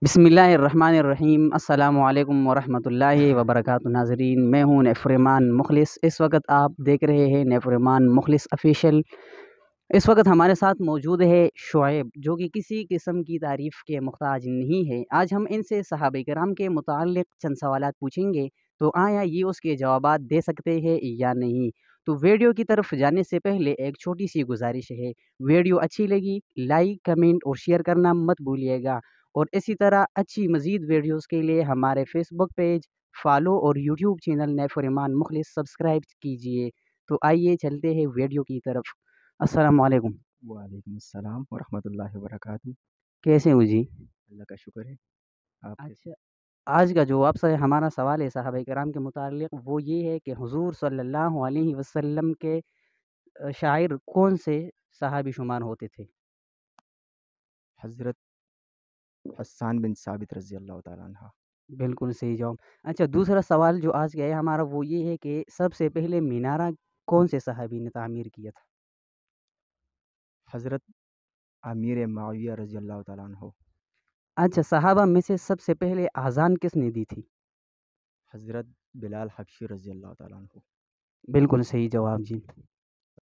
بسم اللہ الرحمن الرحیم۔ السلام علیکم ورحمۃ اللہ وبرکاتہ۔ ناظرین، میں ہوں نیفرمان مخلص۔ اس وقت آپ دیکھ رہے ہیں نیفرمان مخلص افیشل۔ اس وقت ہمارے ساتھ موجود ہے شعیب، جو کہ کسی قسم کی تعریف کے محتاج نہیں ہے۔ آج ہم ان سے صحابہ کرام کے متعلق چند سوالات پوچھیں گے، تو آیا یہ اس کے جوابات دے سکتے ہیں یا نہیں؟ تو ویڈیو کی طرف جانے سے پہلے ایک چھوٹی سی گزارش ہے، ویڈیو اچھی لگی لائک کمنٹ اور شیئر کرنا مت بھولیے گا، اور اسی طرح اچھی مزید ویڈیوز کے لیے ہمارے فیس بک پیج فالو اور یوٹیوب چینل نیفرمان مخلص سبسکرائب کیجیے۔ تو آئیے چلتے ہیں ویڈیو کی طرف۔ السلام علیکم۔ وعلیکم السلام ورحمۃ اللہ وبرکاتہ۔ کیسے ہوں جی؟ اللہ کا شکر ہے۔ آپ کیسے؟ اچھا، آج کا جو آپ سے ہمارا سوال ہے صحابہ کرام کے متعلق، وہ یہ ہے کہ حضور صلی اللہ علیہ وسلم کے شاعر کون سے صحابی شمار ہوتے تھے؟ حضرت حسان بن ثابت رضی اللہ تعالیٰ عنہ۔ بالکل صحیح جواب۔ اچھا، دوسرا سوال جو آج کا ہے ہمارا، وہ یہ ہے کہ سب سے پہلے مینارہ کون سے صحابی نے تعمیر کیا تھا؟ حضرت امیر معاویہ رضی اللہ تعالیٰ عنہ۔ اچھا، صحابہ میں سے سب سے پہلے اذان کس نے دی تھی؟ حضرت بلال حبشی رضی اللہ تعالیٰ عنہ۔ بالکل صحیح جواب جی۔